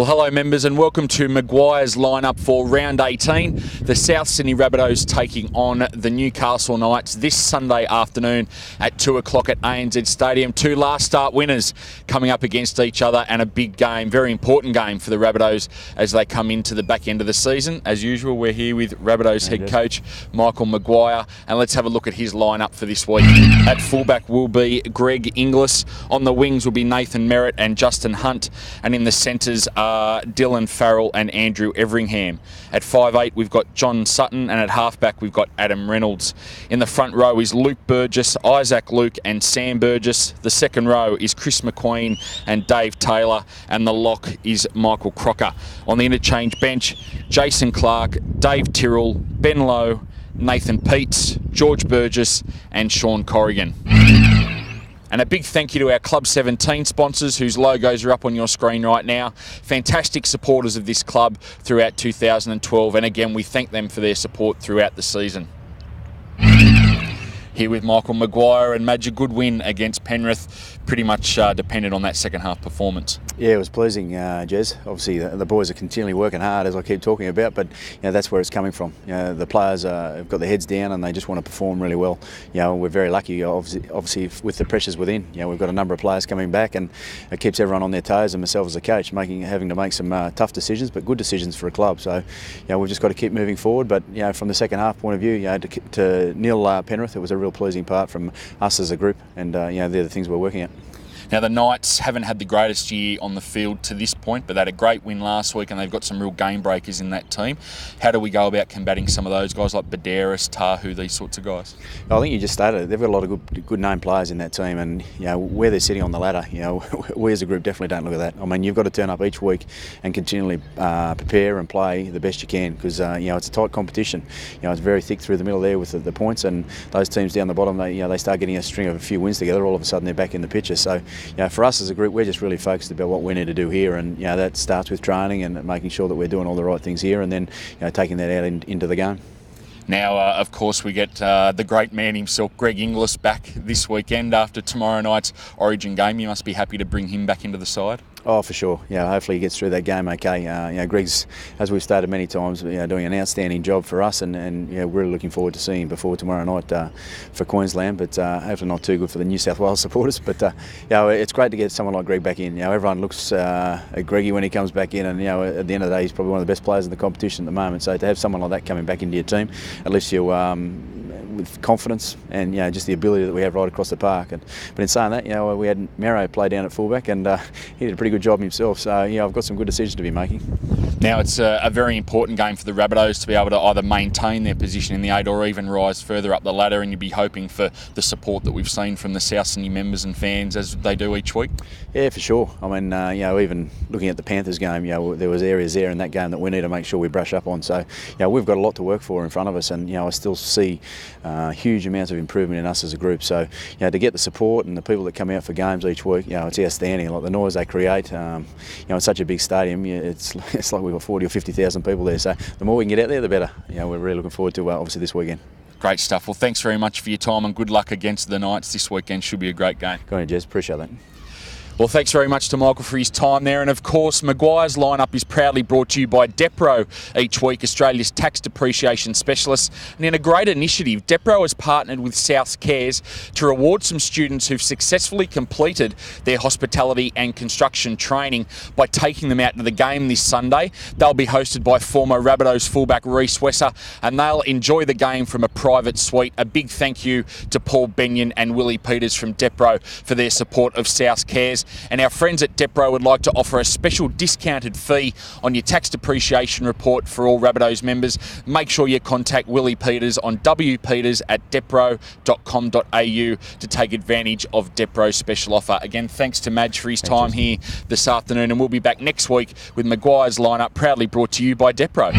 Well, hello members and welcome to Maguire's lineup for round 18. The South Sydney Rabbitohs taking on the Newcastle Knights this Sunday afternoon at 2 o'clock at ANZ Stadium. Two last start winners coming up against each other, and a big game, very important game for the Rabbitohs as they come into the back end of the season. As usual, we're here with Rabbitohs head coach Michael Maguire, and let's have a look at his lineup for this week. At fullback will be Greg Inglis. On the wings will be Nathan Merritt and Justin Hunt, and in the centres Dylan Farrell and Andrew Everingham. At 5'8" we've got John Sutton, and at halfback we've got Adam Reynolds. In the front row is Luke Burgess, Isaac Luke and Sam Burgess. The second row is Chris McQueen and Dave Taylor, and the lock is Michael Crocker. On the interchange bench, Jason Clark, Dave Tyrrell, Ben Lowe, Nathan Peets, George Burgess and Sean Corrigan. And a big thank you to our Club 17 sponsors whose logos are up on your screen right now. Fantastic supporters of this club throughout 2012, and again we thank them for their support throughout the season. Here with Michael Maguire, and Madge, a good win against Penrith, pretty much depended on that second half performance. Yeah, it was pleasing, Jez. Obviously, the boys are continually working hard, as I keep talking about, but that's where it's coming from. The players have got their heads down and they just want to perform really well. We're very lucky, obviously, with the pressures within. We've got a number of players coming back, and it keeps everyone on their toes, and myself as a coach having to make some tough decisions, but good decisions for a club. So, we've just got to keep moving forward. But from the second half point of view, to nil Penrith, it was a real pleasing part from us as a group, and they're the things we're working at. Now, the Knights haven't had the greatest year on the field to this point, but they had a great win last week and they've got some real game breakers in that team. How do we go about combating some of those guys like Baderis, Tahu, these sorts of guys? I think you just stated it. They've got a lot of good name players in that team, and where they're sitting on the ladder, we as a group definitely don't look at that. I mean, you've got to turn up each week and continually prepare and play the best you can, because it's a tight competition. It's very thick through the middle there with the points, and those teams down the bottom, they start getting a string of a few wins together. All of a sudden, they're back in the picture. So, for us as a group, we're just really focused about what we need to do here, and that starts with training and making sure that we're doing all the right things here, and then taking that out into the game. Now, of course, we get the great man himself, Greg Inglis, back this weekend after tomorrow night's Origin game. You must be happy to bring him back into the side. Oh, for sure. Hopefully he gets through that game okay. Greg's, as we've stated many times, doing an outstanding job for us, and we're really looking forward to seeing him before tomorrow night for Queensland, but hopefully not too good for the New South Wales supporters. But it's great to get someone like Greg back in. Everyone looks at Greggy when he comes back in, and at the end of the day, he's probably one of the best players in the competition at the moment. So to have someone like that coming back into your team, it lifts you with confidence and just the ability that we have right across the park. But in saying that, we had Mero play down at fullback, and he did a pretty good job himself. So I've got some good decisions to be making. Now it's a very important game for the Rabbitohs to be able to either maintain their position in the 8 or even rise further up the ladder, and you'd be hoping for the support that we've seen from the South Sydney members and fans as they do each week. Yeah, for sure. I mean, even looking at the Panthers game, there was areas there in that game that we need to make sure we brush up on. So we've got a lot to work for in front of us, and I still see huge amounts of improvement in us as a group. So to get the support and the people that come out for games each week, it's outstanding. Like the noise they create, it's such a big stadium. It's like we've got 40 or 50,000 people there. So the more we can get out there, the better. We're really looking forward to obviously this weekend. Great stuff. Well, thanks very much for your time, and good luck against the Knights this weekend. Should be a great game. Go on, Jez. Appreciate that. Well, thanks very much to Michael for his time there. And of course, Maguire's lineup is proudly brought to you by Depro each week, Australia's tax depreciation specialist. And in a great initiative, Depro has partnered with South Cares to reward some students who've successfully completed their hospitality and construction training by taking them out to the game this Sunday. They'll be hosted by former Rabbitohs fullback Reece Wesser, and they'll enjoy the game from a private suite. A big thank you to Paul Benyon and Willie Peters from Depro for their support of South Cares. And our friends at Depro would like to offer a special discounted fee on your tax depreciation report for all Rabbitohs members. Make sure you contact Willie Peters on wpeters@depro.com.au to take advantage of Depro's special offer. Again, thanks to Madge for his time here this afternoon, and we'll be back next week with Maguire's lineup, proudly brought to you by Depro.